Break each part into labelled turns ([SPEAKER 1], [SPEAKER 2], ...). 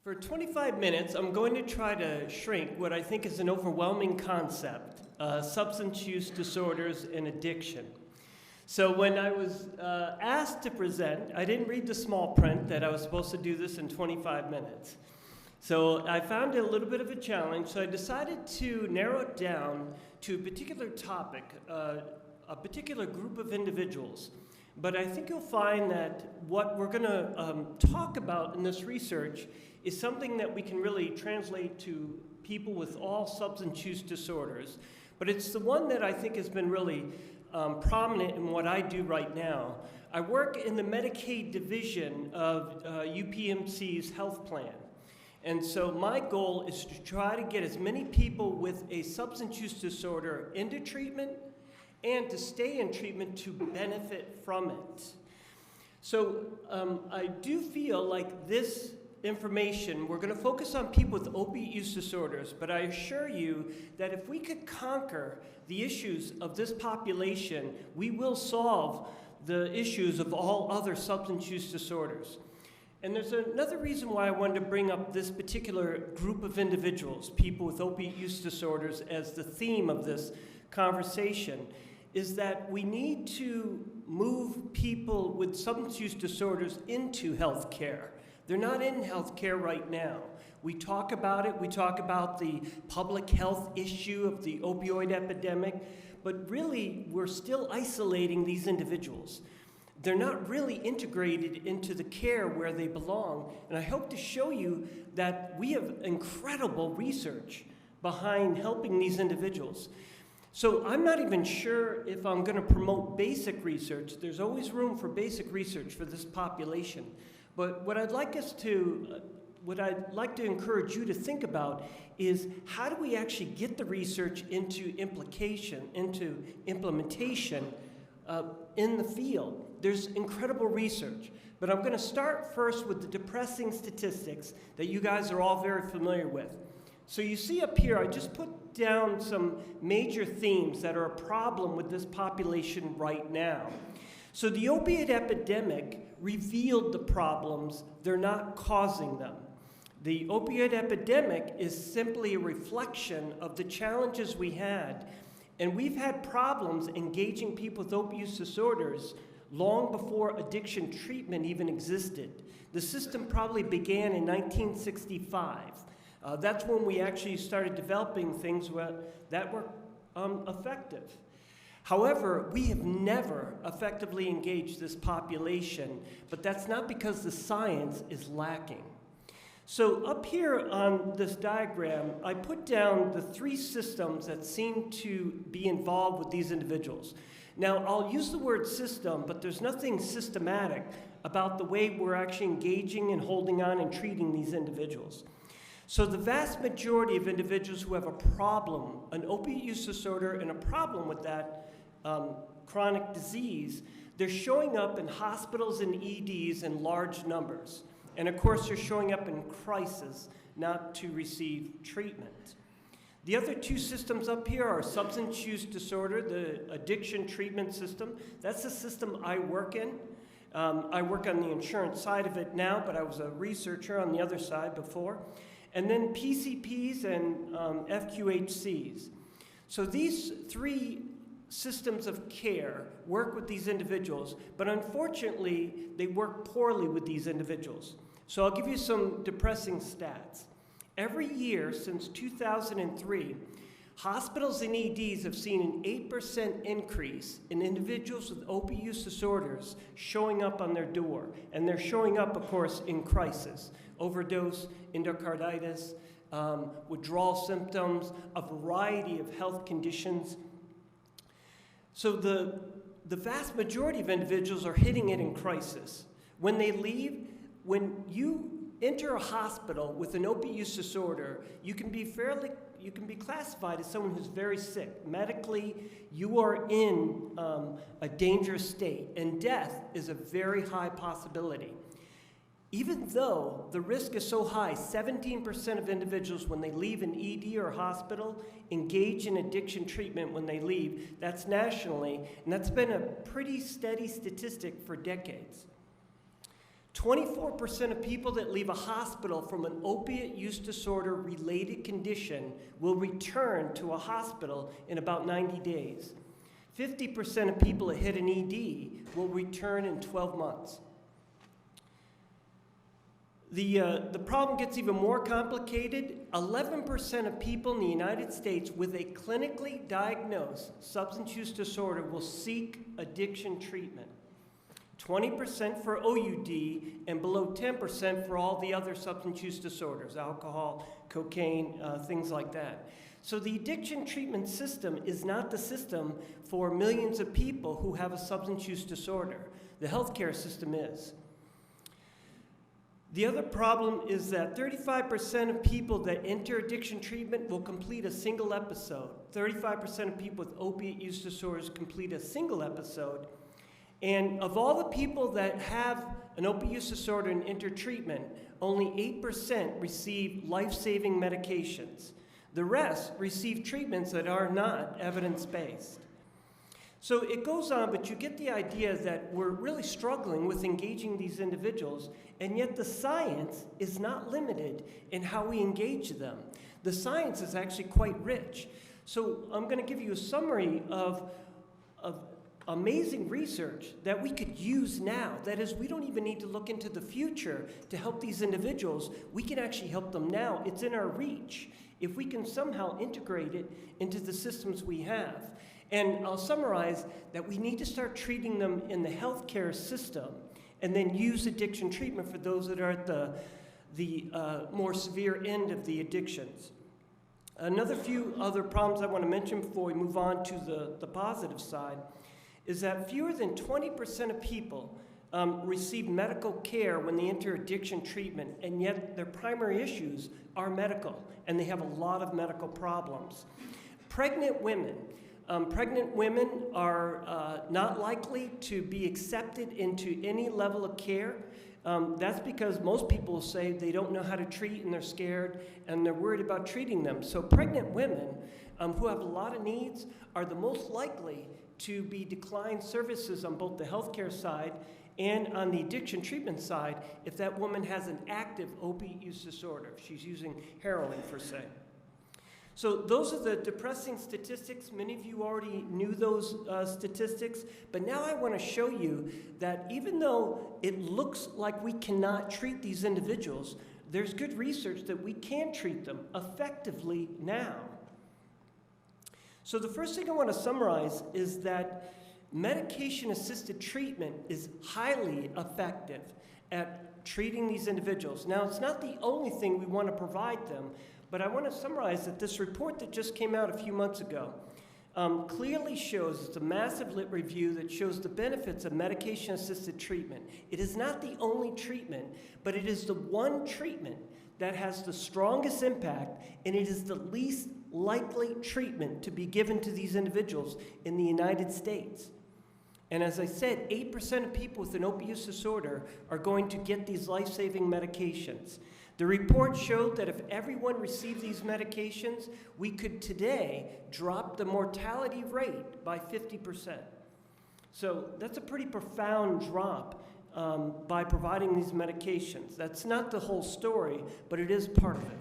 [SPEAKER 1] For 25 minutes, I'm going to try to shrink what I think is an overwhelming concept, substance use disorders and addiction. So when I was asked to present, I didn't read the small print that I was supposed to do this in 25 minutes. So I found it a little bit of a challenge, so I decided to narrow it down to a particular topic, a particular group of individuals. But I think you'll find that what we're going to talk about in this research is something that we can really translate to people with all substance use disorders. But it's the one that I think has been really prominent in what I do right now. I work in the Medicaid division of UPMC's health plan. And so my goal is to try to get as many people with a substance use disorder into treatment and to stay in treatment to benefit from it. So I do feel like this information, we're going to focus on people with opiate use disorders, but I assure you that if we could conquer the issues of this population, we will solve the issues of all other substance use disorders. And there's another reason why I wanted to bring up this particular group of individuals, people with opiate use disorders, as the theme of this conversation, is that we need to move people with substance use disorders into health care. They're not in health care right now. We talk about it, we talk about the public health issue of the opioid epidemic, but really we're still isolating these individuals. They're not really integrated into the care where they belong, and I hope to show you that we have incredible research behind helping these individuals. So I'm not even sure if I'm going to promote basic research. There's always room for basic research for this population. But what I'd like to encourage you to think about is how do we actually get the research into implementation in the field? There's incredible research. But I'm going to start first with the depressing statistics that you guys are all very familiar with. So you see up here, I just put down some major themes that are a problem with this population right now. So the opiate epidemic revealed the problems, they're not causing them. The opioid epidemic is simply a reflection of the challenges we had. And we've had problems engaging people with opioid use disorders long before addiction treatment even existed. The system probably began in 1965. That's when we actually started developing things that were effective. However, we have never effectively engaged this population, but that's not because the science is lacking. So up here on this diagram, I put down the three systems that seem to be involved with these individuals. Now, I'll use the word system, but there's nothing systematic about the way we're actually engaging and holding on and treating these individuals. So the vast majority of individuals who have a problem, an opiate use disorder and a problem with that chronic disease, they're showing up in hospitals and EDs in large numbers. And of course, they're showing up in crisis, not to receive treatment. The other two systems up here are substance use disorder, the addiction treatment system. That's the system I work in. I work on the insurance side of it now, but I was a researcher on the other side before. And then PCPs and FQHCs. So these three systems of care work with these individuals, but unfortunately, they work poorly with these individuals. So I'll give you some depressing stats. Every year since 2003, hospitals and EDs have seen an 8% increase in individuals with opiate use disorders showing up on their door. And they're showing up, of course, in crisis. Overdose, endocarditis, withdrawal symptoms, a variety of health conditions. So the vast majority of individuals are hitting it in crisis. When they leave, when you enter a hospital with an opiate use disorder, you can be classified as someone who's very sick. Medically, you are in a dangerous state, and death is a very high possibility. Even though the risk is so high, 17% of individuals when they leave an ED or hospital engage in addiction treatment when they leave. That's nationally, and that's been a pretty steady statistic for decades. 24% of people that leave a hospital from an opiate use disorder related condition will return to a hospital in about 90 days. 50% of people that hit an ED will return in 12 months. The problem gets even more complicated. 11% of people in the United States with a clinically diagnosed substance use disorder will seek addiction treatment. 20% for OUD, and below 10% for all the other substance use disorders, alcohol, cocaine, things like that. So the addiction treatment system is not the system for millions of people who have a substance use disorder. The healthcare system is. The other problem is that 35% of people that enter addiction treatment will complete a single episode. 35% of people with opiate use disorders complete a single episode. And of all the people that have an opiate use disorder and enter treatment, only 8% receive life-saving medications. The rest receive treatments that are not evidence-based. So it goes on, but you get the idea that we're really struggling with engaging these individuals, and yet the science is not limited in how we engage them. The science is actually quite rich. So I'm going to give you a summary of amazing research that we could use now. That is, we don't even need to look into the future to help these individuals. We can actually help them now. It's in our reach if we can somehow integrate it into the systems we have. And I'll summarize that we need to start treating them in the healthcare system and then use addiction treatment for those that are at the more severe end of the addictions. Another few other problems I want to mention before we move on to the positive side is that fewer than 20% of people receive medical care when they enter addiction treatment, and yet their primary issues are medical, and they have a lot of medical problems. Pregnant women are not likely to be accepted into any level of care. That's because most people say they don't know how to treat and they're scared and they're worried about treating them. So pregnant women who have a lot of needs are the most likely to be declined services on both the healthcare side and on the addiction treatment side if that woman has an active opiate use disorder, if she's using heroin, per se. So those are the depressing statistics. Many of you already knew those statistics, but now I want to show you that even though it looks like we cannot treat these individuals, there's good research that we can treat them effectively now. So the first thing I want to summarize is that medication-assisted treatment is highly effective at treating these individuals. Now, it's not the only thing we want to provide them, but I want to summarize that this report that just came out a few months ago clearly shows, it's a massive lit review that shows the benefits of medication-assisted treatment. It is not the only treatment, but it is the one treatment that has the strongest impact, and it is the least likely treatment to be given to these individuals in the United States. And as I said, 8% of people with an opiate use disorder are going to get these life-saving medications. The report showed that if everyone received these medications, we could today drop the mortality rate by 50%. So that's a pretty profound drop by providing these medications. That's not the whole story, but it is part of it.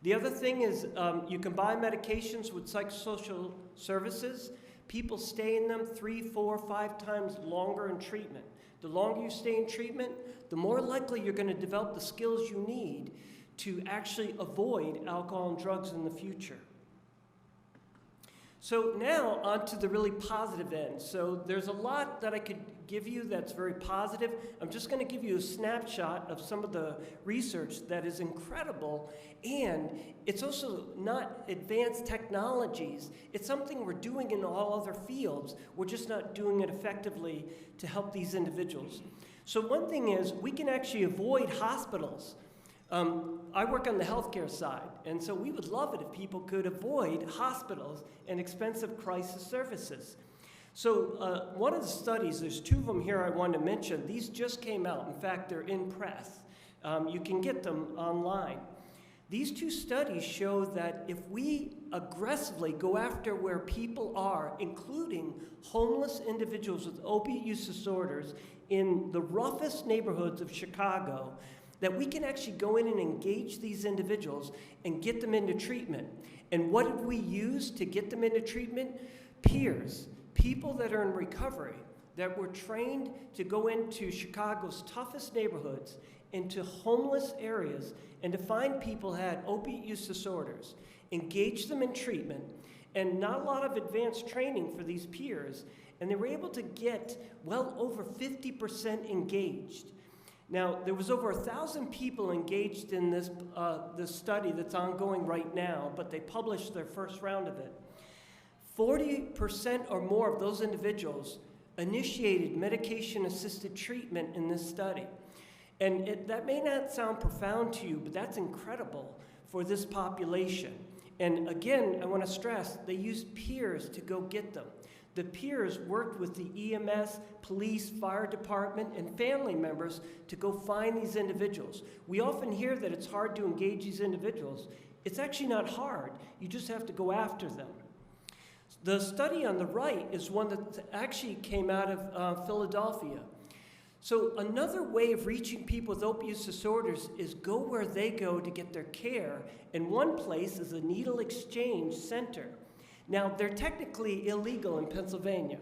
[SPEAKER 1] The other thing is you can buy medications with psychosocial services. People stay in them 3, 4, 5 times longer in treatment. The longer you stay in treatment, the more likely you're going to develop the skills you need to actually avoid alcohol and drugs in the future. So now on to the really positive end. So there's a lot that I could give you that's very positive. I'm just going to give you a snapshot of some of the research that is incredible, and it's also not advanced technologies. It's something we're doing in all other fields. We're just not doing it effectively to help these individuals. So one thing is we can actually avoid hospitals. I work on the healthcare side, and so we would love it if people could avoid hospitals and expensive crisis services. So one of the studies, there's 2 of them here I want to mention. These just came out. In fact, they're in press. You can get them online. These 2 studies show that if we aggressively go after where people are, including homeless individuals with opiate use disorders in the roughest neighborhoods of Chicago, that we can actually go in and engage these individuals and get them into treatment. And what did we use to get them into treatment? Peers, people that are in recovery, that were trained to go into Chicago's toughest neighborhoods, into homeless areas, and to find people who had opiate use disorders, engage them in treatment, and not a lot of advanced training for these peers, and they were able to get well over 50% engaged. Now, there was over 1,000 people engaged in this study that's ongoing right now, but they published their first round of it. 40% or more of those individuals initiated medication-assisted treatment in this study. And that may not sound profound to you, but that's incredible for this population. And again, I want to stress, they used peers to go get them. The peers worked with the EMS, police, fire department, and family members to go find these individuals. We often hear that it's hard to engage these individuals. It's actually not hard. You just have to go after them. The study on the right is one that actually came out of Philadelphia. So another way of reaching people with opiate use disorders is go where they go to get their care. And one place is a needle exchange center. Now, they're technically illegal in Pennsylvania.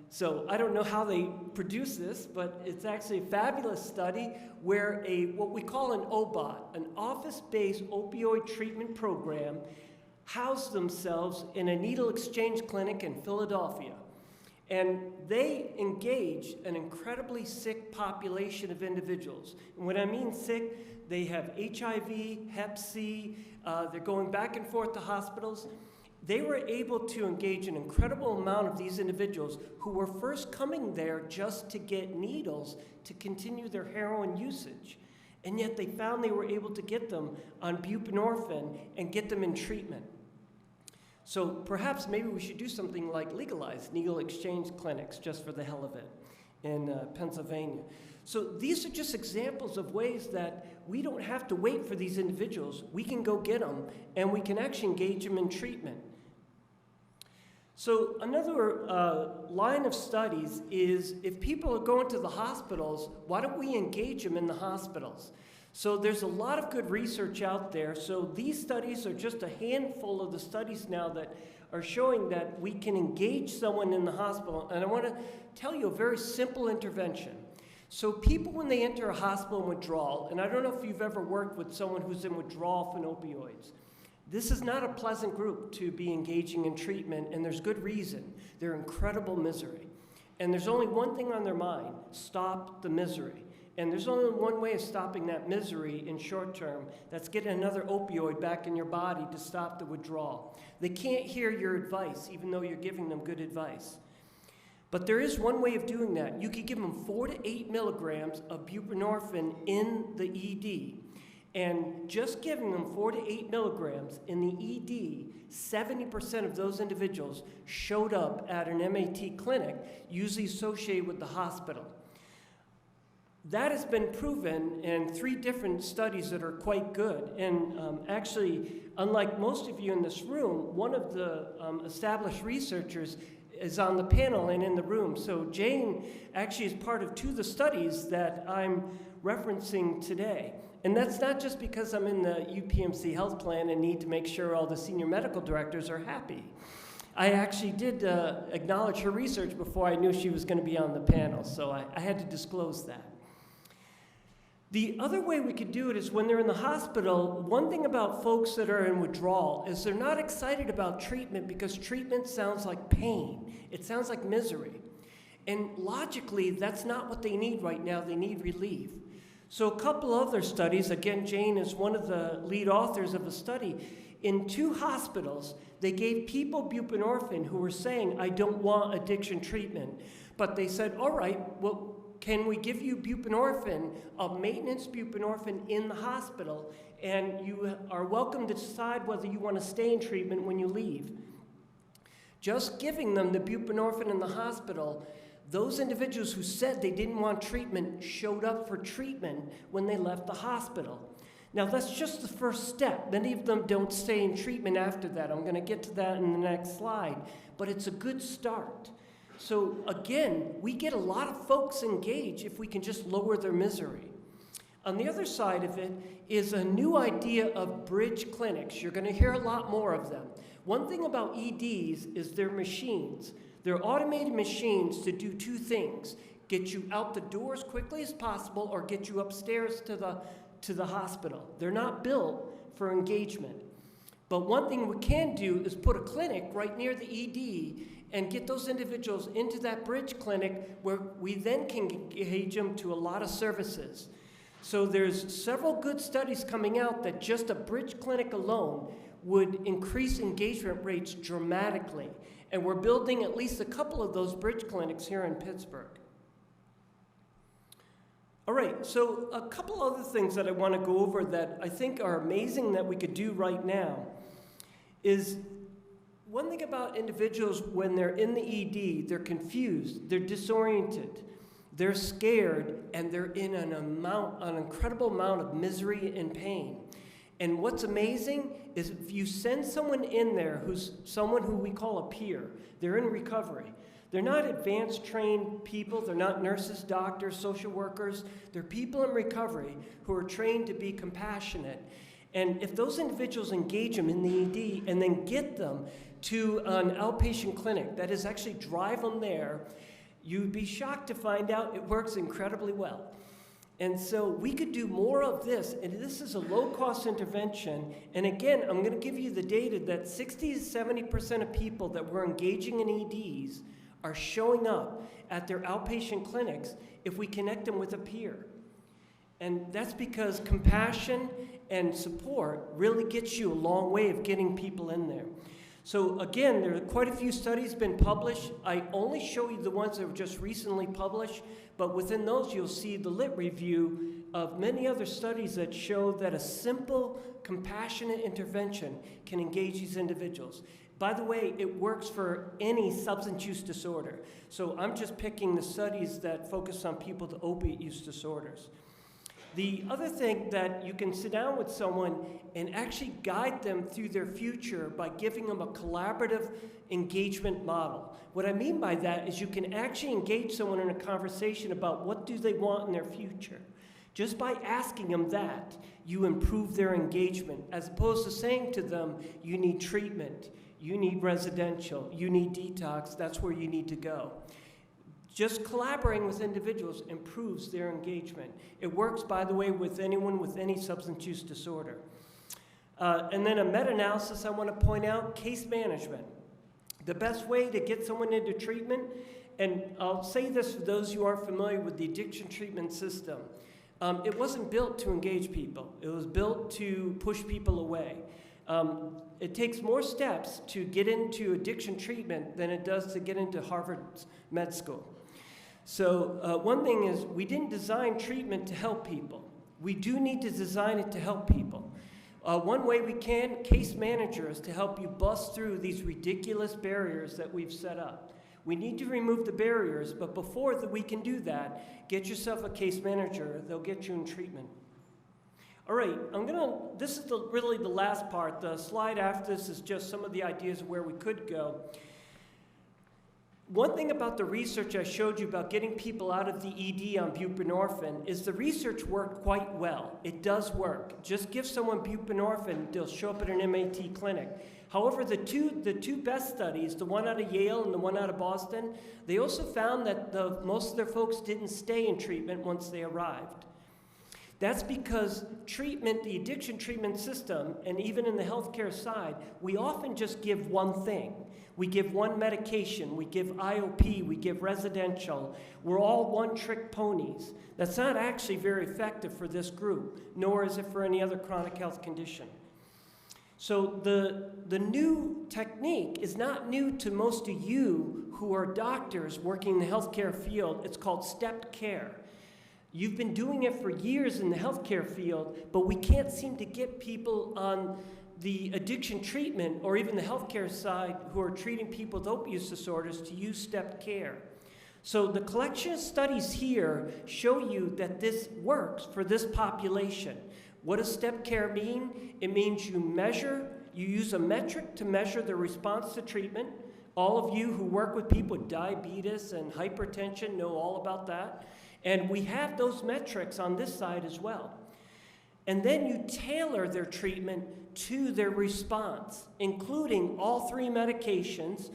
[SPEAKER 1] So I don't know how they produce this, but it's actually a fabulous study where what we call an OBOT, an office-based opioid treatment program, housed themselves in a needle exchange clinic in Philadelphia. And they engage an incredibly sick population of individuals. And when I mean sick, they have HIV, Hep C, they're going back and forth to hospitals. They were able to engage an incredible amount of these individuals who were first coming there just to get needles to continue their heroin usage. And yet they found they were able to get them on buprenorphine and get them in treatment. So perhaps maybe we should do something like legalize needle exchange clinics just for the hell of it in Pennsylvania. So these are just examples of ways that we don't have to wait for these individuals. We can go get them, and we can actually engage them in treatment. So another line of studies is if people are going to the hospitals, why don't we engage them in the hospitals? So there's a lot of good research out there. So these studies are just a handful of the studies now that are showing that we can engage someone in the hospital. And I want to tell you a very simple intervention. So people, when they enter a hospital in withdrawal, and I don't know if you've ever worked with someone who's in withdrawal from opioids, this is not a pleasant group to be engaging in treatment, and there's good reason. They're incredible misery. And there's only one thing on their mind: stop the misery. And there's only one way of stopping that misery in short term. That's getting another opioid back in your body to stop the withdrawal. They can't hear your advice, even though you're giving them good advice. But there is one way of doing that. You could give them 4 to 8 milligrams of buprenorphine in the ED. And just giving them 4 to 8 milligrams in the ED, 70% of those individuals showed up at an MAT clinic, usually associated with the hospital. That has been proven in 3 different studies that are quite good. And actually, unlike most of you in this room, one of the established researchers is on the panel and in the room. So Jane actually is part of 2 of the studies that I'm referencing today. And that's not just because I'm in the UPMC health plan and need to make sure all the senior medical directors are happy. I actually did acknowledge her research before I knew she was going to be on the panel, so I had to disclose that. The other way we could do it is when they're in the hospital. One thing about folks that are in withdrawal is they're not excited about treatment because treatment sounds like pain. It sounds like misery. And logically, that's not what they need right now. They need relief. So a couple other studies, again, Jane is one of the lead authors of a study. In 2 hospitals, they gave people buprenorphine who were saying, I don't want addiction treatment. But they said, all right, well, can we give you buprenorphine, maintenance buprenorphine in the hospital, and you are welcome to decide whether you want to stay in treatment when you leave. Just giving them the buprenorphine in the hospital, those individuals who said they didn't want treatment showed up for treatment when they left the hospital. Now, that's just the first step. Many of them don't stay in treatment after that. I'm going to get to that in the next slide, but it's a good start. So again, we get a lot of folks engaged if we can just lower their misery. On the other side of it is a new idea of bridge clinics. You're going to hear a lot more of them. One thing about EDs is they're machines. They're automated machines to do two things: get you out the door as quickly as possible or get you upstairs to the hospital. They're not built for engagement. But one thing we can do is put a clinic right near the ED and get those individuals into that bridge clinic where we then can engage them to a lot of services. So there's several good studies coming out that just a bridge clinic alone would increase engagement rates dramatically. And we're building at least a couple of those bridge clinics here in Pittsburgh. All right, so a couple other things that I want to go over that I think are amazing that we could do right now is one thing about individuals when they're in the ED, they're confused, they're disoriented, they're scared, and they're in an incredible amount of misery and pain. And what's amazing is if you send someone in there who's someone who we call a peer, they're in recovery. They're not advanced trained people, they're not nurses, doctors, social workers, they're people in recovery who are trained to be compassionate. And if those individuals engage them in the ED and then get them to an outpatient clinic, that is actually drive them there, you'd be shocked to find out it works incredibly well. And so we could do more of this, and this is a low-cost intervention. And again, I'm going to give you the data that 60 to 70% of people that we're engaging in EDs are showing up at their outpatient clinics if we connect them with a peer. And that's because compassion and support really gets you a long way of getting people in there. So again, there are quite a few studies been published. I only show you the ones that were just recently published, but within those you'll see the lit review of many other studies that show that a simple, compassionate intervention can engage these individuals. By the way, it works for any substance use disorder. So I'm just picking the studies that focus on people with opiate use disorders. The other thing that you can sit down with someone and actually guide them through their future by giving them a collaborative engagement model. What I mean by that is you can actually engage someone in a conversation about what do they want in their future. Just by asking them that, you improve their engagement, as opposed to saying to them, you need treatment, you need residential, you need detox, that's where you need to go. Just collaborating with individuals improves their engagement. It works, by the way, with anyone with any substance use disorder. And then a meta-analysis I want to point out, case management. The best way to get someone into treatment, and I'll say this for those who aren't familiar with the addiction treatment system, it wasn't built to engage people. It was built to push people away. It takes more steps to get into addiction treatment than it does to get into Harvard's med school. So one thing is, we didn't design treatment to help people. We do need to design it to help people. One way we can, case managers, to help you bust through these ridiculous barriers that we've set up. We need to remove the barriers, but before we can do that, get yourself a case manager. They'll get you in treatment. All right, this is really the last part. The slide after this is just some of the ideas of where we could go. One thing about the research I showed you about getting people out of the ED on buprenorphine is the research worked quite well. It does work. Just give someone buprenorphine, they'll show up at an MAT clinic. However, the two best studies, the one out of Yale and the one out of Boston, they also found that most of their folks didn't stay in treatment once they arrived. That's because treatment, the addiction treatment system, and even in the healthcare side, we often just give one thing. We give one medication, we give IOP, we give residential. We're all one-trick ponies. That's not actually very effective for this group, nor is it for any other chronic health condition. So the new technique is not new to most of you who are doctors working in the healthcare field. It's called stepped care. You've been doing it for years in the healthcare field, but we can't seem to get people on the addiction treatment or even the healthcare side who are treating people with opioid use disorders to use stepped care. So the collection of studies here show you that this works for this population. What does step care mean? It means you use a metric to measure the response to treatment. All of you who work with people with diabetes and hypertension know all about that. And we have those metrics on this side as well. And then you tailor their treatment to their response, including all 3 medications,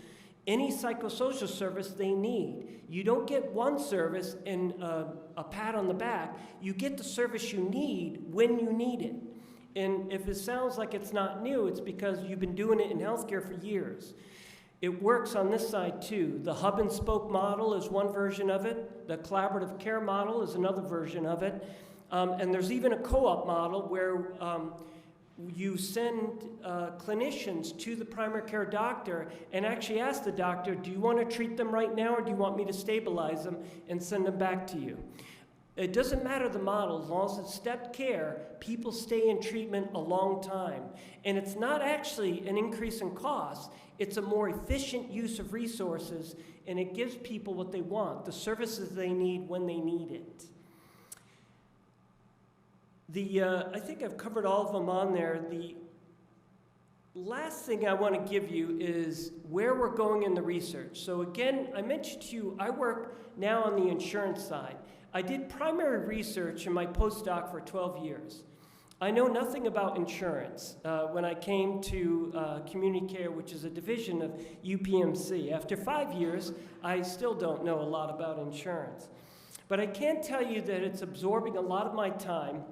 [SPEAKER 1] any psychosocial service they need. You don't get one service and a pat on the back. You get the service you need when you need it. And if it sounds like it's not new, it's because you've been doing it in healthcare for years. It works on this side too. The hub and spoke model is one version of it. The collaborative care model is another version of it. And there's even a co-op model where you send clinicians to the primary care doctor and actually ask the doctor, do you want to treat them right now or do you want me to stabilize them and send them back to you? It doesn't matter the model, as long as it's stepped care, people stay in treatment a long time. And it's not actually an increase in cost, it's a more efficient use of resources, and it gives people what they want, the services they need when they need it. I think I've covered all of them on there. The last thing I want to give you is where we're going in the research. So again, I mentioned to you, I work now on the insurance side. I did primary research in my postdoc for 12 years. I know nothing about insurance when I came to community care, which is a division of UPMC. After 5 years, I still don't know a lot about insurance. But I can tell you that it's absorbing a lot of my time.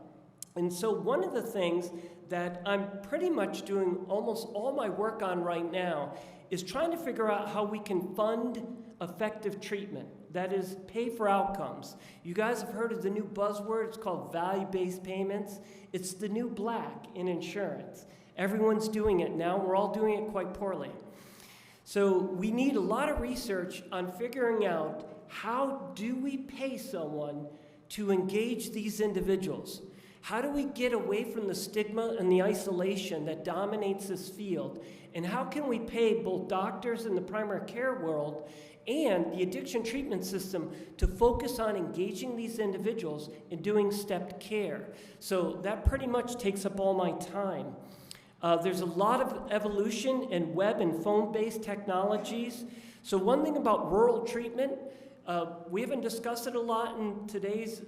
[SPEAKER 1] And so one of the things that I'm pretty much doing almost all my work on right now is trying to figure out how we can fund effective treatment. That is, pay for outcomes. You guys have heard of the new buzzword. It's called value-based payments. It's the new black in insurance. Everyone's doing it now. We're all doing it quite poorly. So we need a lot of research on figuring out how do we pay someone to engage these individuals. How do we get away from the stigma and the isolation that dominates this field? And how can we pay both doctors in the primary care world and the addiction treatment system to focus on engaging these individuals and doing stepped care? So that pretty much takes up all my time. There's a lot of evolution in web and phone-based technologies. So one thing about rural treatment, we haven't discussed it a lot in today's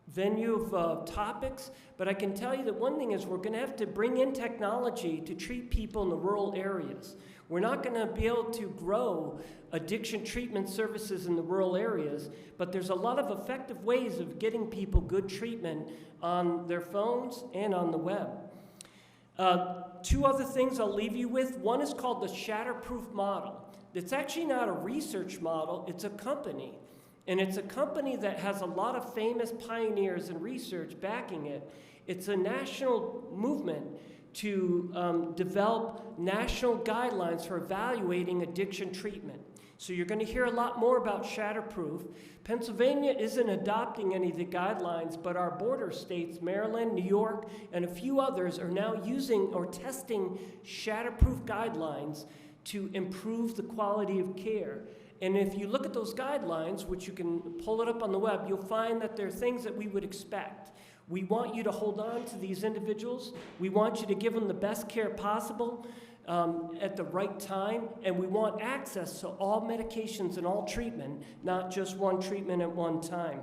[SPEAKER 1] venue of topics, but I can tell you that one thing is we're going to have to bring in technology to treat people in the rural areas. We're not going to be able to grow addiction treatment services in the rural areas, but there's a lot of effective ways of getting people good treatment on their phones and on the web. 2 other things I'll leave you with. One is called the Shatterproof model. It's actually not a research model, it's a company. And it's a company that has a lot of famous pioneers in research backing it. It's a national movement to develop national guidelines for evaluating addiction treatment. So you're going to hear a lot more about Shatterproof. Pennsylvania isn't adopting any of the guidelines, but our border states, Maryland, New York, and a few others are now using or testing Shatterproof guidelines to improve the quality of care. And if you look at those guidelines, which you can pull it up on the web, you'll find that there are things that we would expect. We want you to hold on to these individuals. We want you to give them the best care possible at the right time. And we want access to all medications and all treatment, not just one treatment at one time.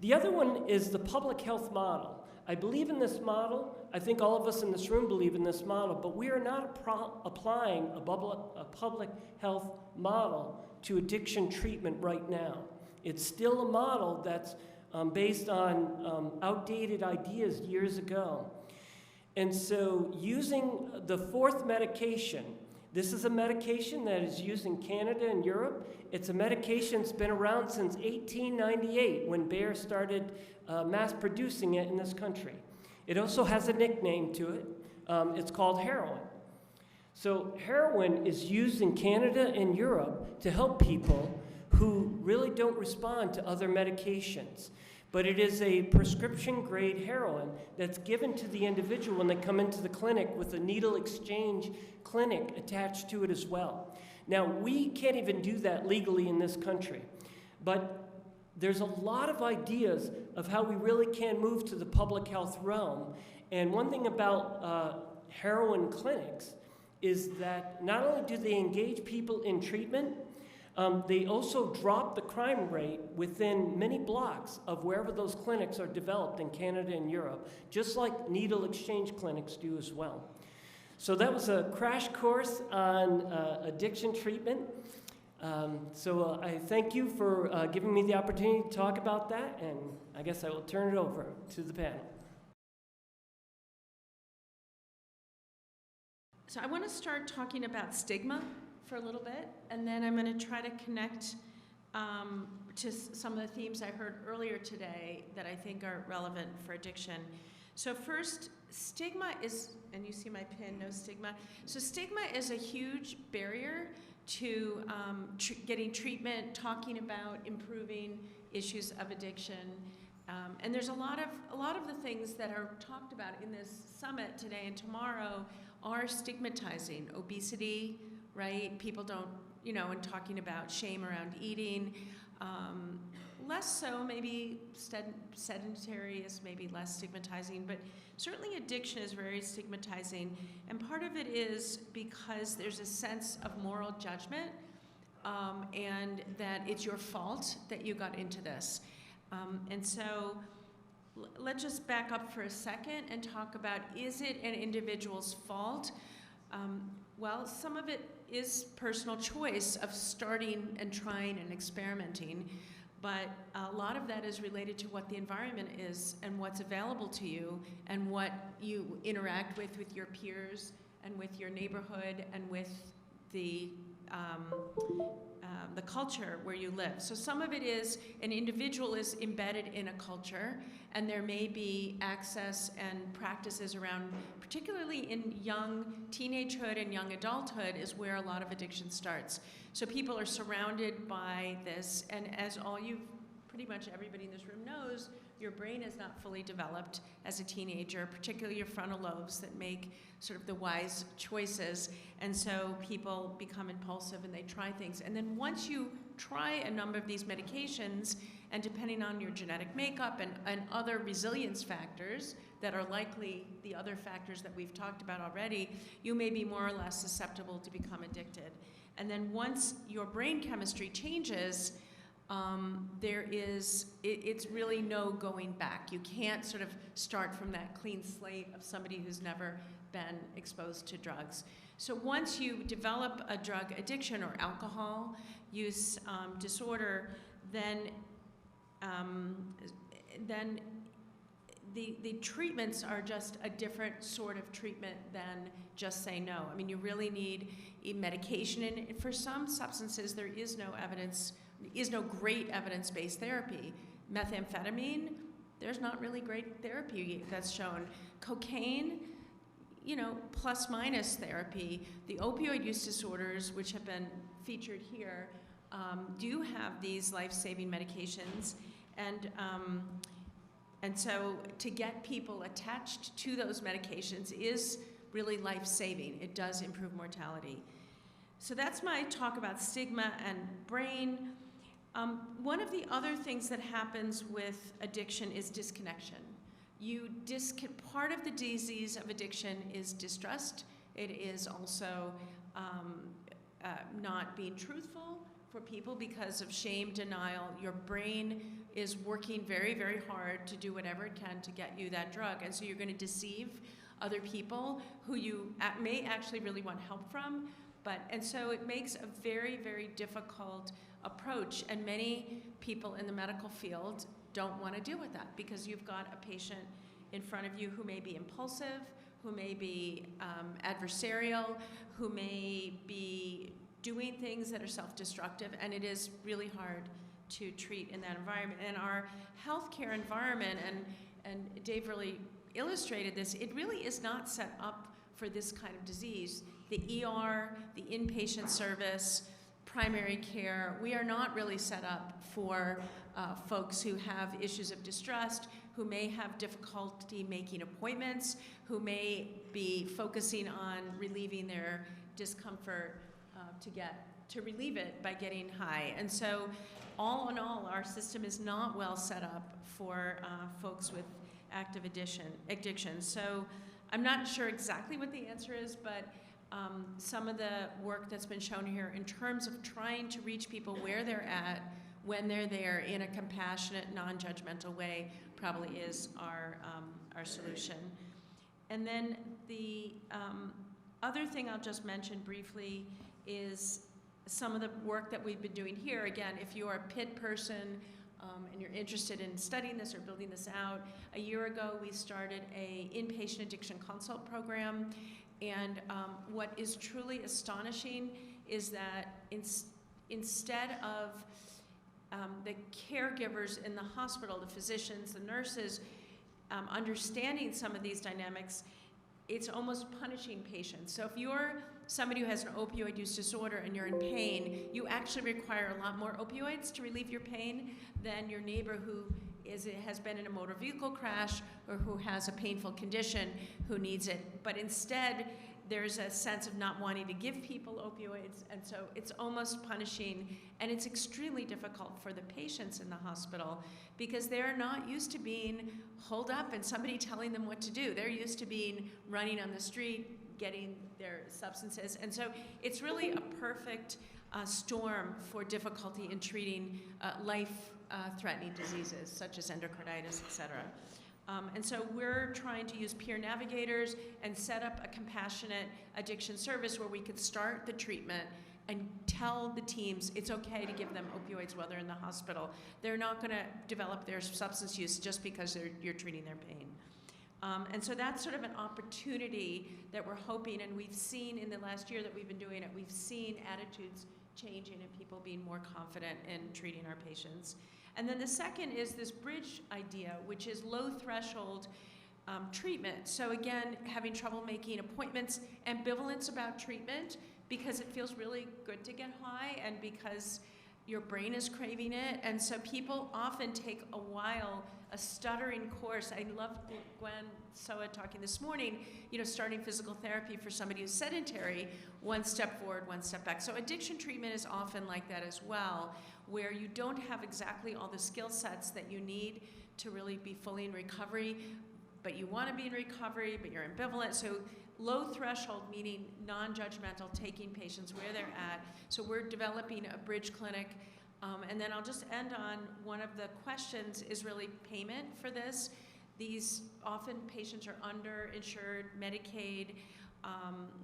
[SPEAKER 1] The other one is the public health model. I believe in this model. I think all of us in this room believe in this model, but we are not applying a public health model to addiction treatment right now. It's still a model that's based on outdated ideas years ago. And so using the 4th medication, this is a medication that is used in Canada and Europe. It's a medication that's been around since 1898 when Bayer started mass producing it in this country. It also has a nickname to it. It's called heroin. So heroin is used in Canada and Europe to help people who really don't respond to other medications. But it is a prescription-grade heroin that's given to the individual when they come into the clinic with a needle exchange clinic attached to it as well. Now, we can't even do that legally in this country. But there's a lot of ideas of how we really can move to the public health realm. And one thing about heroin clinics is that not only do they engage people in treatment, they also drop the crime rate within many blocks of wherever those clinics are developed in Canada and Europe, just like needle exchange clinics do as well. So that was a crash course on addiction treatment. So I thank you for giving me the opportunity to talk about that, and I guess I will turn it over to the panel.
[SPEAKER 2] So I want to start talking about stigma for a little bit, and then I'm going to try to connect to some of the themes I heard earlier today that I think are relevant for addiction. So first, stigma is, and you see my pin, no stigma. So stigma is a huge barrier to getting treatment, talking about improving issues of addiction. And there's a lot of the things that are talked about in this summit today and tomorrow are stigmatizing. Obesity, right? People don't, and talking about shame around eating. Less so, maybe sedentary is maybe less stigmatizing, but certainly addiction is very stigmatizing. And part of it is because there's a sense of moral judgment and that it's your fault that you got into this. And so let's just back up for a second and talk about, is it an individual's fault? Well, some of it is personal choice of starting and trying and experimenting, but a lot of that is related to what the environment is and what's available to you and what you interact with your peers and with your neighborhood and with the culture where you live. So some of it is an individual is embedded in a culture, and there may be access and practices around, particularly in young teenagehood and young adulthood is where a lot of addiction starts. So people are surrounded by this, and as pretty much everybody in this room knows, your brain is not fully developed as a teenager, particularly your frontal lobes that make sort of the wise choices. And so people become impulsive and they try things. And then once you try a number of these medications, and depending on your genetic makeup and other resilience factors that are likely the other factors that we've talked about already, you may be more or less susceptible to become addicted. And then once your brain chemistry changes, it's really no going back. You can't sort of start from that clean slate of somebody who's never been exposed to drugs. So once you develop a drug addiction or alcohol use disorder, then the treatments are just a different sort of treatment than just say no. I mean, you really need medication, and for some substances there is no great evidence-based therapy. Methamphetamine, there's not really great therapy that's shown. Cocaine, plus minus therapy. The opioid use disorders, which have been featured here, do have these life-saving medications, and so to get people attached to those medications is really life-saving. It does improve mortality. So that's my talk about stigma and brain. One of the other things that happens with addiction is disconnection. Part of the disease of addiction is distrust. It is also not being truthful for people because of shame, denial. Your brain is working very, very hard to do whatever it can to get you that drug. And so you're going to deceive other people who you may actually really want help from. And so it makes a very, very difficult approach. And many people in the medical field don't want to deal with that because you've got a patient in front of you who may be impulsive, who may be adversarial, who may be doing things that are self-destructive, and it is really hard to treat in that environment. And our healthcare environment, and Dave really illustrated this, it really is not set up for this kind of disease. The ER, the inpatient service, primary care, we are not really set up for folks who have issues of distrust, who may have difficulty making appointments, who may be focusing on relieving their discomfort to relieve it by getting high. And so all in all, our system is not well set up for folks with active addiction. So I'm not sure exactly what the answer is, but some of the work that's been shown here in terms of trying to reach people where they're at when they're there in a compassionate, non-judgmental way probably is our solution. And then the other thing I'll just mention briefly is some of the work that we've been doing here. Again, if you're a Pitt person and you're interested in studying this or building this out, a year ago we started a inpatient addiction consult program. And what is truly astonishing is that instead of the caregivers in the hospital, the physicians, the nurses, understanding some of these dynamics, it's almost punishing patients. So if you're somebody who has an opioid use disorder and you're in pain, you actually require a lot more opioids to relieve your pain than your neighbor who has been in a motor vehicle crash or who has a painful condition who needs it. But instead, there's a sense of not wanting to give people opioids, and so it's almost punishing, and it's extremely difficult for the patients in the hospital because they're not used to being holed up and somebody telling them what to do. They're used to being running on the street, getting their substances, and so it's really a perfect storm for difficulty in treating life-threatening diseases such as endocarditis, et cetera. And so we're trying to use peer navigators and set up a compassionate addiction service where we could start the treatment and tell the teams it's okay to give them opioids while they're in the hospital. They're not going to develop their substance use just because you're treating their pain. And so that's sort of an opportunity that we're hoping, and we've seen in the last year that we've been doing it, we've seen attitudes changing and people being more confident in treating our patients. And then the second is this bridge idea, which is low threshold treatment. So again, having trouble making appointments, ambivalence about treatment because it feels really good to get high and because your brain is craving it. And so people often take a while, a stuttering course. I loved Gwen Soa talking this morning, starting physical therapy for somebody who's sedentary, one step forward, one step back. So addiction treatment is often like that as well, where you don't have exactly all the skill sets that you need to really be fully in recovery, but you want to be in recovery, but you're ambivalent. So low threshold, meaning non-judgmental, taking patients where they're at. So we're developing a bridge clinic. And then I'll just end on one of the questions is really payment for this. These often patients are underinsured, Medicaid,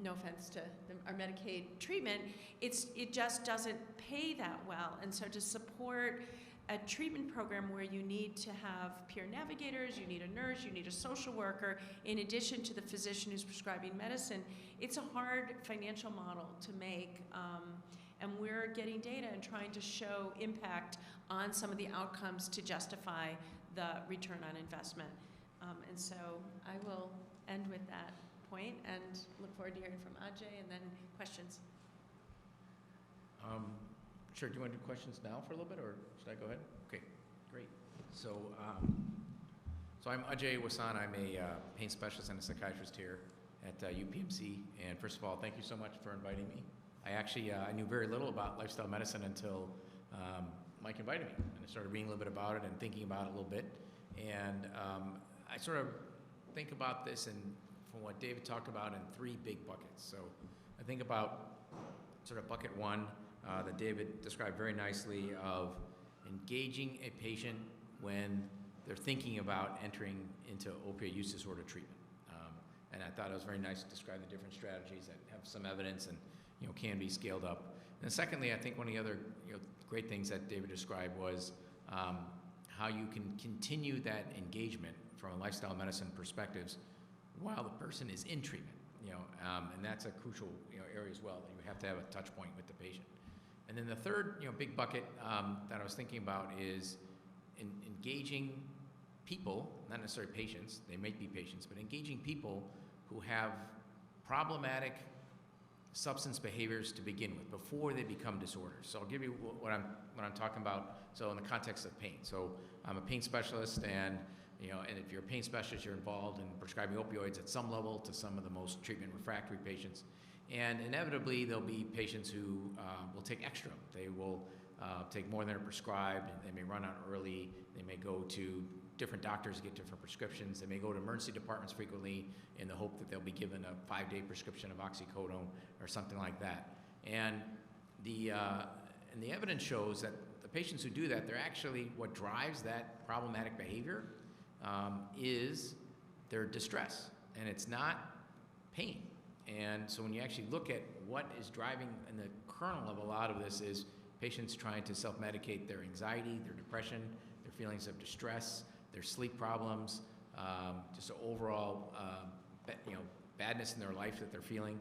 [SPEAKER 2] no offense to our Medicaid treatment, it just doesn't pay that well. And so to support a treatment program where you need to have peer navigators, you need a nurse, you need a social worker, in addition to the physician who's prescribing medicine, it's a hard financial model to make. And we're getting data and trying to show impact on some of the outcomes to justify the return on investment. And so I will end with that point and look forward to hearing from Ajay and then questions.
[SPEAKER 3] Sure, do you want to do questions now for a little bit, or should I go ahead? Okay, great. So I'm Ajay Wasan. I'm a pain specialist and a psychiatrist here at UPMC. And first of all, thank you so much for inviting me. I knew very little about lifestyle medicine until Mike invited me. And I started reading a little bit about it and thinking about it a little bit. And I sort of think about this from what David talked about in three big buckets. So I think about sort of bucket one that David described very nicely of engaging a patient when they're thinking about entering into opioid use disorder treatment. And I thought it was very nice to describe the different strategies that have some evidence and can be scaled up. And secondly, I think one of the other great things that David described was how you can continue that engagement from a lifestyle medicine perspectives while the person is in treatment. And that's a crucial area as well. You have to have a touch point with the patient. And then the third big bucket that I was thinking about is engaging people, not necessarily patients, they may be patients, but engaging people who have problematic substance behaviors to begin with before they become disorders. So I'll give you what I'm talking about. So in the context of pain. So I'm a pain specialist, and and if you're a pain specialist, you're involved in prescribing opioids at some level to some of the most treatment refractory patients. And inevitably, there'll be patients who will take extra. They will take more than are prescribed. They may run out early. They may go to different doctors to get different prescriptions. They may go to emergency departments frequently in the hope that they'll be given a 5-day prescription of oxycodone or something like that. And the evidence shows that the patients who do that, they're actually, what drives that problematic behavior is their distress, and it's not pain. And so when you actually look at what is driving in the kernel of a lot of this is patients trying to self-medicate their anxiety, their depression, their feelings of distress, their sleep problems, just an overall badness in their life that they're feeling.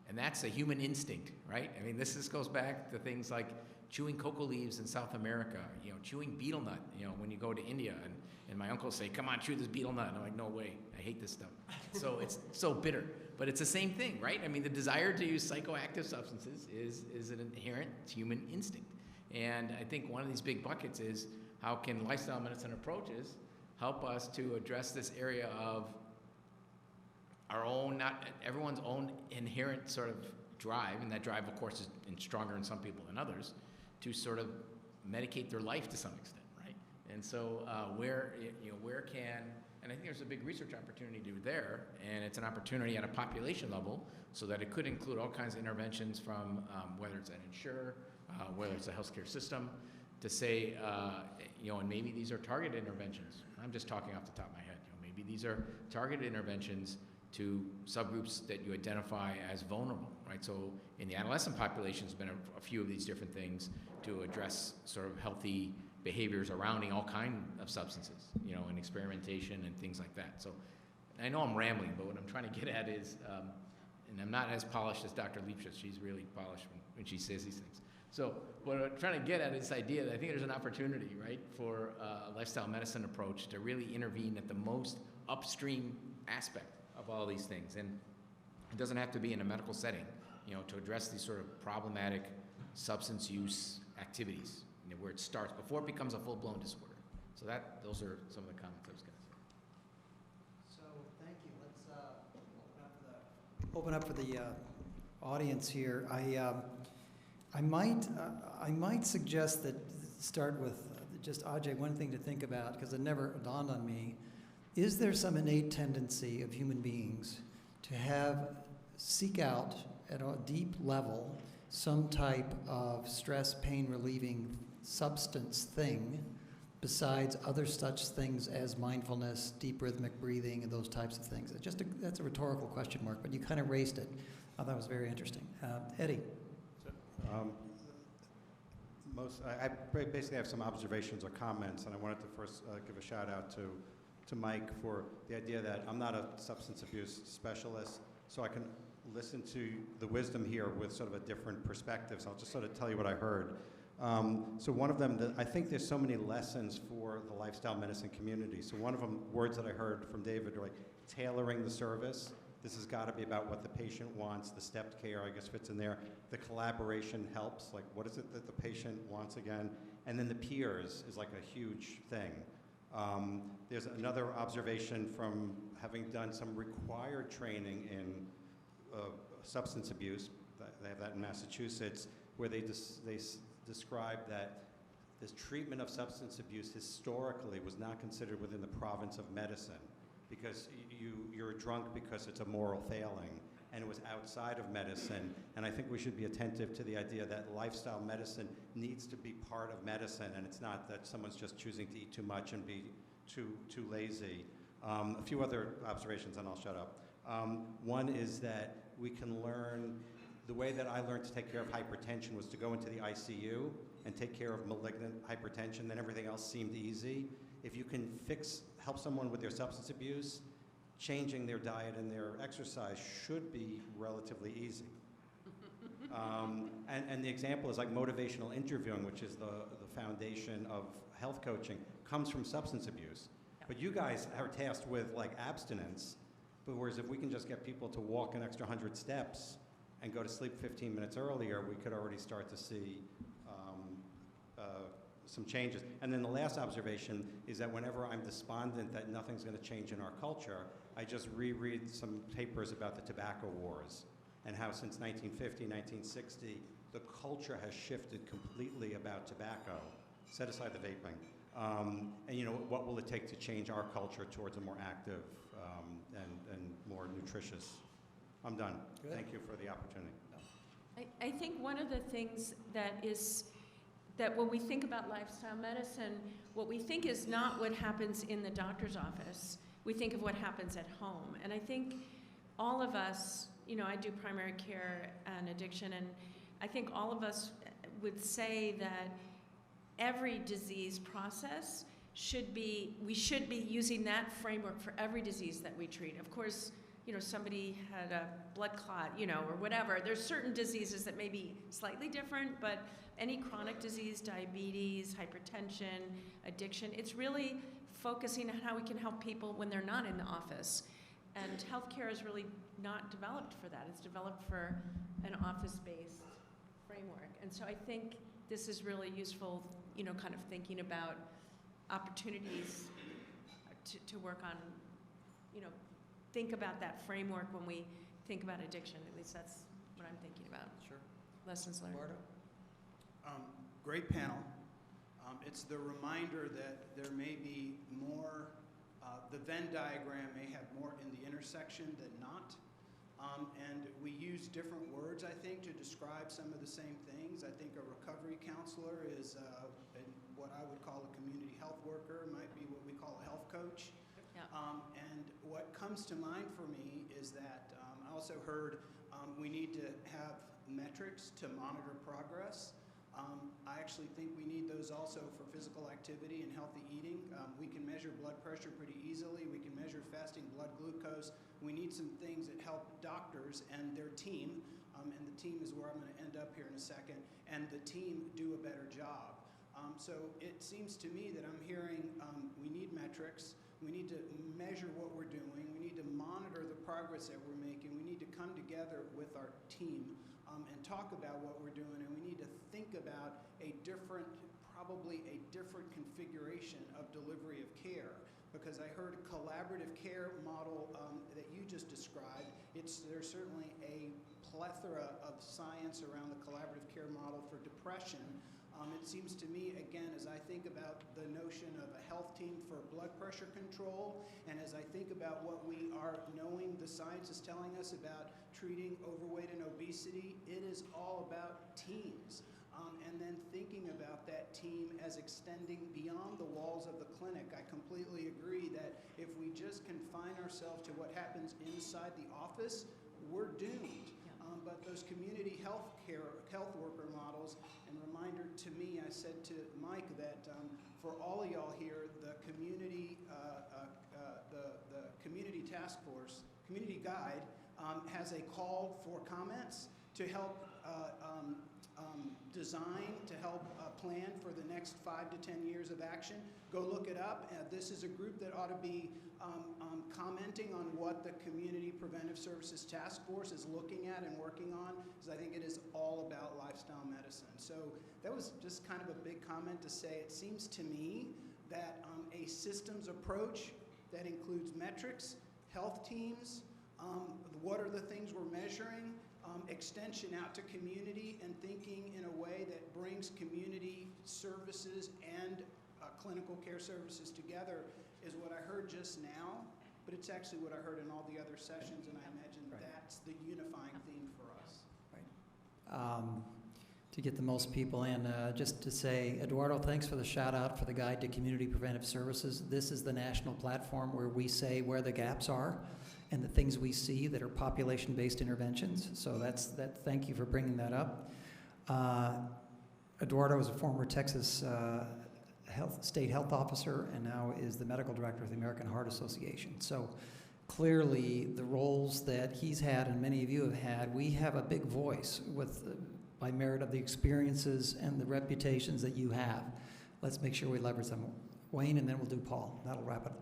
[SPEAKER 3] And that's a human instinct, right? I mean, this goes back to things like chewing cocoa leaves in South America, chewing betel nut, when you go to India, and my uncles say, come on, chew this betel nut. And I'm like, no way, I hate this stuff. So it's so bitter. But it's the same thing, right? I mean, the desire to use psychoactive substances is an inherent human instinct. And I think one of these big buckets is how can lifestyle medicine approaches help us to address this area of our own, not everyone's own inherent sort of drive, and that drive, of course, is stronger in some people than others, to sort of medicate their life to some extent, right? And so where can, and I think there's a big research opportunity there, and it's an opportunity at a population level so that it could include all kinds of interventions from whether it's an insurer, whether it's a healthcare system, to say, and maybe these are targeted interventions. I'm just talking off the top of my head. Maybe these are targeted interventions to subgroups that you identify as vulnerable, right? So in the adolescent population, there's been a few of these different things to address sort of healthy behaviors surrounding all kinds of substances, and experimentation and things like that. So I know I'm rambling, but what I'm trying to get at is, and I'm not as polished as Dr. Liebschutz, she's really polished when she says these things. So what I'm trying to get at is this idea that I think there's an opportunity, right, for a lifestyle medicine approach to really intervene at the most upstream aspect of all these things. And it doesn't have to be in a medical setting, to address these sort of problematic substance use activities, where it starts before it becomes a full-blown disorder. So those are some of the comments I was going to say.
[SPEAKER 4] So thank you. Let's open up for the audience here. I might suggest that start with just Ajay. One thing to think about, because it never dawned on me, is there some innate tendency of human beings to seek out at a deep level some type of stress, pain relieving substance thing besides other such things as mindfulness, deep rhythmic breathing, and those types of things? That's a rhetorical question mark, but you kind of raised it. I thought it was very interesting. Eddie.
[SPEAKER 5] I basically have some observations or comments, and I wanted to first give a shout out to Mike for the idea that I'm not a substance abuse specialist, so I can listen to the wisdom here with sort of a different perspective. So I'll just sort of tell you what I heard. So one of them, I think there's so many lessons for the lifestyle medicine community. So one of them, words that I heard from David, are like tailoring the service. This has got to be about what the patient wants. The stepped care, I guess, fits in there. The collaboration helps. Like, what is it that the patient wants again? And then the peers is like a huge thing. There's another observation from having done some required training in substance abuse. They have that in Massachusetts, where they describe that this treatment of substance abuse historically was not considered within the province of medicine, because you're drunk because it's a moral failing, and it was outside of medicine. And I think we should be attentive to the idea that lifestyle medicine needs to be part of medicine, and it's not that someone's just choosing to eat too much and be too lazy. A few other observations, and I'll shut up. One is that we can learn, the way that I learned to take care of hypertension was to go into the ICU and take care of malignant hypertension, then everything else seemed easy. If you can help someone with their substance abuse, changing their diet and their exercise should be relatively easy. And the example is like motivational interviewing, which is the foundation of health coaching, comes from substance abuse. But you guys are tasked with like abstinence, but whereas if we can just get people to walk an extra 100 steps and go to sleep 15 minutes earlier, we could already start to see some changes. And then the last observation is that whenever I'm despondent that nothing's going to change in our culture, I just reread some papers about the tobacco wars and how since 1950, 1960, the culture has shifted completely about tobacco. Set aside the vaping. And, you know, what will it take to change our culture towards a more active and more nutritious? I'm done.
[SPEAKER 4] Good.
[SPEAKER 5] Thank you for the opportunity.
[SPEAKER 2] I think one of the things that when we think about lifestyle medicine, what we think is not what happens in the doctor's office. We think of what happens at home. And I think all of us, you know, I do primary care and addiction, and I think all of us would say that every disease process we should be using that framework for every disease that we treat. Of course, you know, somebody had a blood clot, you know, or whatever. There's certain diseases that may be slightly different, but any chronic disease, diabetes, hypertension, addiction, it's really focusing on how we can help people when they're not in the office. And healthcare is really not developed for that. It's developed for an office-based framework. And so I think this is really useful, you know, kind of thinking about opportunities to work on, you know, think about that framework when we think about addiction. At least that's what I'm thinking about.
[SPEAKER 4] Sure.
[SPEAKER 2] Lessons learned.
[SPEAKER 4] Eduardo?
[SPEAKER 6] Great panel. It's the reminder that there may be more, the Venn diagram may have more in the intersection than not. And we use different words, I think, to describe some of the same things. I think a recovery counselor is what I would call a community health worker, might be what we call a health coach.
[SPEAKER 2] Yeah.
[SPEAKER 6] And what comes to mind for me is that I also heard we need to have metrics to monitor progress. I actually think we need those also for physical activity and healthy eating. We can measure blood pressure pretty easily. We can measure fasting blood glucose. We need some things that help doctors and their team, and the team is where I'm going to end up here in a second, and the team do a better job. So it seems to me that I'm hearing we need metrics. We need to measure what we're doing. We need to monitor the progress that we're making. We need to come together with our team and talk about what we're doing, and we need to think about probably a different configuration of delivery of care. Because I heard a collaborative care model that you just described. There's certainly a plethora of science around the collaborative care model for depression. It seems to me, again, as I think about the notion of a health team for blood pressure control, and as I think about what we are knowing the science is telling us about treating overweight and obesity, it is all about teams. And then thinking about that team as extending beyond the walls of the clinic. I completely agree that if we just confine ourselves to what happens inside the office, we're doomed. But those community health worker models, and reminder to me, I said to Mike that for all of y'all here, the community task force, community guide, has a call for comments to help design, to help plan for the next 5 to 10 years of action. Go look it up. This is a group that ought to be commenting on what the Community Preventive Services Task Force is looking at and working on, because I think it is all about lifestyle medicine. So that was just kind of a big comment to say it seems to me that a systems approach that includes metrics, health teams, what are the things we're measuring, extension out to community, and thinking in a way that brings community services and clinical care services together is what I heard just now, but it's actually what I heard in all the other sessions, and I imagine that's the unifying theme for us.
[SPEAKER 4] Right. To get the most people in, just to say, Eduardo, thanks for the shout out for the Guide to Community Preventive Services. This is the national platform where we say where the gaps are and the things we see that are population-based interventions. So thank you for bringing that up. Eduardo is a former Texas state health officer and now is the medical director of the American Heart Association. So clearly the roles that he's had and many of you have had, we have a big voice by merit of the experiences and the reputations that you have. Let's make sure we leverage them. Wayne, and then we'll do Paul. That'll wrap it up.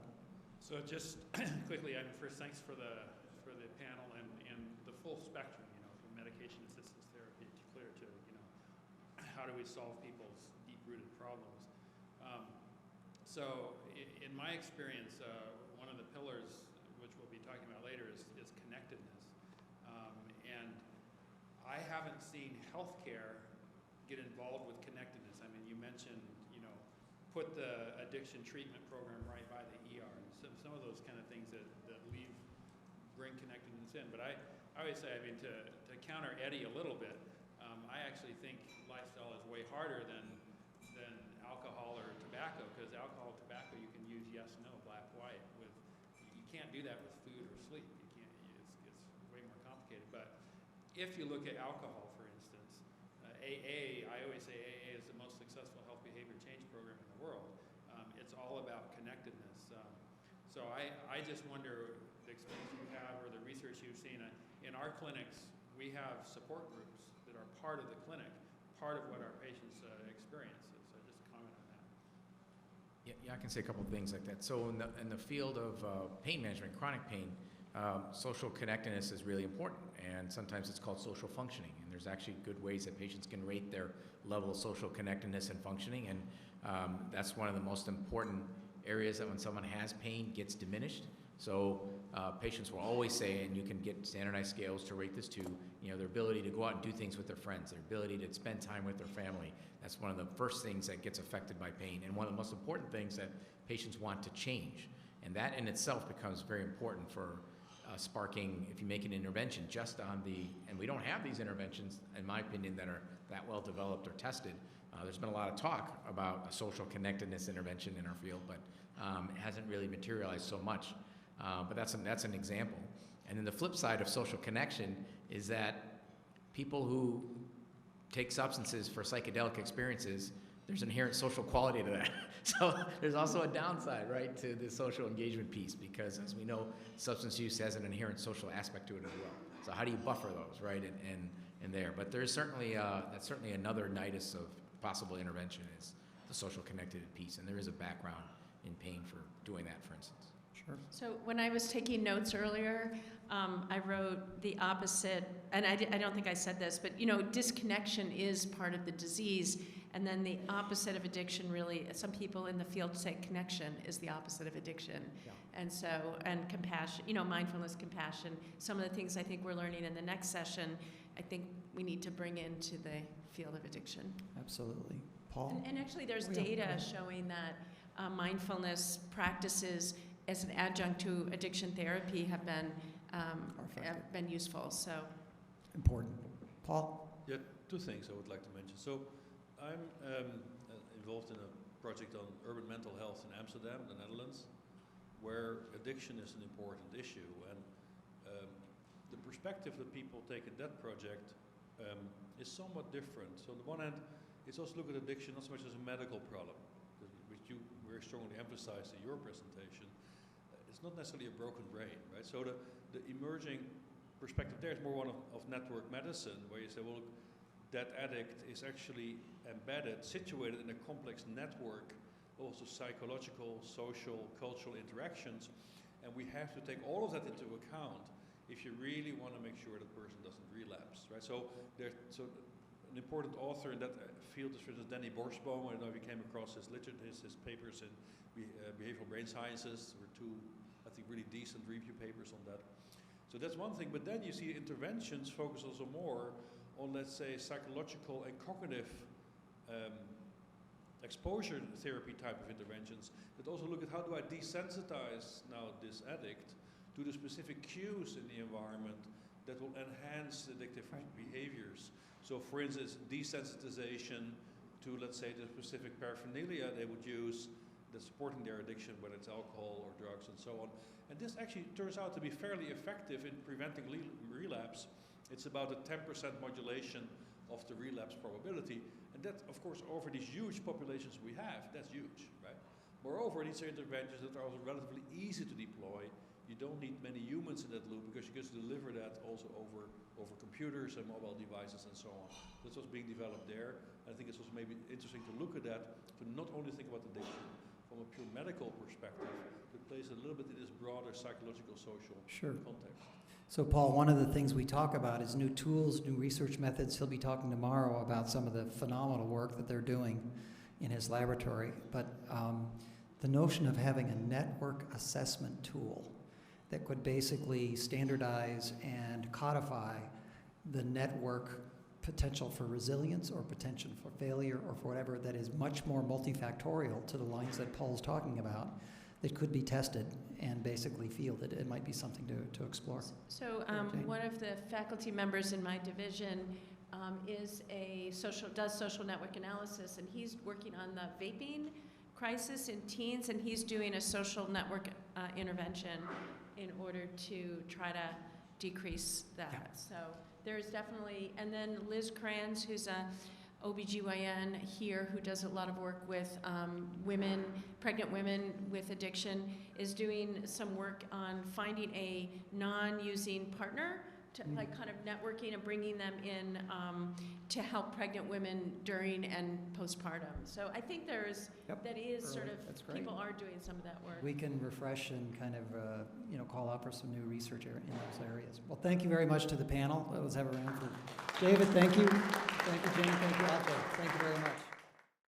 [SPEAKER 7] So just quickly, first thanks for the panel and the full spectrum, from medication assistance therapy to clear to, how do we solve people's deep-rooted problems. So in my experience, one of the pillars, which we'll be talking about later, is connectedness. And I haven't seen healthcare get involved with connectedness. I mean, you mentioned, put the addiction treatment program right by the ER. And some of those kind of things that bring connectedness in. But I always say, I mean, to counter Eddie a little bit, I actually think lifestyle is way harder than alcohol or tobacco, because alcohol, tobacco, you can use yes, no, black, white. You can't do that with food or sleep. You can't. It's way more complicated. But if you look at alcohol, for instance, AA, I always say AA is the most successful health behavior change program in the world. It's all about connectedness. So I just wonder, the experience you have or the research you've seen, in our clinics, we have support groups that are part of the clinic, part of what our patients experience. So just a comment on that.
[SPEAKER 3] Yeah, I can say a couple of things like that. So in the field of pain management, chronic pain, social connectedness is really important, and sometimes it's called social functioning. And there's actually good ways that patients can rate their level of social connectedness and functioning, and that's one of the most important areas that when someone has pain gets diminished. So patients will always say, and you can get standardized scales to rate this too, their ability to go out and do things with their friends, their ability to spend time with their family. That's one of the first things that gets affected by pain, and one of the most important things that patients want to change. And that in itself becomes very important for sparking, if you make an intervention just on and we don't have these interventions, in my opinion, that are that well developed or tested. There's been a lot of talk about a social connectedness intervention in our field, but it hasn't really materialized so much. But that's an example. And then the flip side of social connection is that people who take substances for psychedelic experiences, there's inherent social quality to that. So there's also a downside, right, to the social engagement piece, because as we know, substance use has an inherent social aspect to it as well. So how do you buffer those, right, and there? But there's certainly, that's certainly another nidus of possible intervention is the social connected piece, and there is a background in pain for doing that, for instance.
[SPEAKER 4] Sure.
[SPEAKER 2] So when I was taking notes earlier, I wrote the opposite, and I don't think I said this, but disconnection is part of the disease, and then the opposite of addiction really, some people in the field say connection is the opposite of addiction.
[SPEAKER 4] Yeah.
[SPEAKER 2] And compassion, mindfulness, compassion, some of the things I think we're learning in the next session, I think we need to bring into the field of addiction.
[SPEAKER 4] Absolutely. Paul?
[SPEAKER 2] And actually there's
[SPEAKER 4] Oh, yeah,
[SPEAKER 2] data
[SPEAKER 4] go ahead.
[SPEAKER 2] showing that mindfulness practices as an adjunct to addiction therapy have been useful. So
[SPEAKER 4] Important. Paul?
[SPEAKER 8] Yeah, two things I would like to mention. So I'm involved in a project on urban mental health in Amsterdam, the Netherlands, where addiction is an important issue. And the perspective that people take in that project is somewhat different. So on the one hand, it's also look at addiction not so much as a medical problem, which you very strongly emphasized in your presentation. It's not necessarily a broken brain, right? So the emerging perspective there is more one of network medicine, where you say, well, look, that addict is actually embedded, situated in a complex network, also psychological, social, cultural interactions, and we have to take all of that into account if you really want to make sure that person doesn't relapse, right? So an important author in that field is, for instance, Danny Borsboom. I don't know if you came across his papers in behavioral brain sciences. There were two, I think, really decent review papers on that. So that's one thing, but then you see interventions focus also more on, let's say, psychological and cognitive exposure therapy type of interventions that also look at how do I desensitize now this addict to the specific cues in the environment that will enhance addictive behaviors. So for instance, desensitization to, let's say, the specific paraphernalia they would use that's supporting their addiction, whether it's alcohol or drugs and so on. And this actually turns out to be fairly effective in preventing relapse. It's about a 10% modulation of the relapse probability. And that, of course, over these huge populations we have, that's huge, right? Moreover, these are interventions that are also relatively easy to deploy. You don't need many humans in that loop because you can deliver that also over computers and mobile devices and so on. That's what's being developed there. And I think it's also maybe interesting to look at that, to not only think about addiction from a pure medical perspective, but plays a little bit in this broader psychological, social context.
[SPEAKER 4] So Paul, one of the things we talk about is new tools, new research methods. He'll be talking tomorrow about some of the phenomenal work that they're doing in his laboratory. But the notion of having a network assessment tool that could basically standardize and codify the network potential for resilience or potential for failure or for whatever that is much more multifactorial to the lines that Paul's talking about that could be tested and basically fielded. It might be something to explore.
[SPEAKER 2] So
[SPEAKER 4] Jane?
[SPEAKER 2] one of the faculty members in my division does social network analysis, and he's working on the vaping crisis in teens, and he's doing a social network intervention in order to try to decrease that.
[SPEAKER 4] Yeah.
[SPEAKER 2] So there's definitely, and then Liz Kranz, who's a OBGYN here who does a lot of work with pregnant women with addiction, is doing some work on finding a non-using partner to like kind of networking and bringing them in to help pregnant women during and postpartum. So I think there's, that is sort of,
[SPEAKER 4] That's great.
[SPEAKER 2] people are doing some of that work.
[SPEAKER 4] We can refresh and kind of call out for some new research in those areas. Well, thank you very much to the panel. Let's have a round for David. Thank you. Thank you, Jane. Thank you, Ajay. Thank you very much.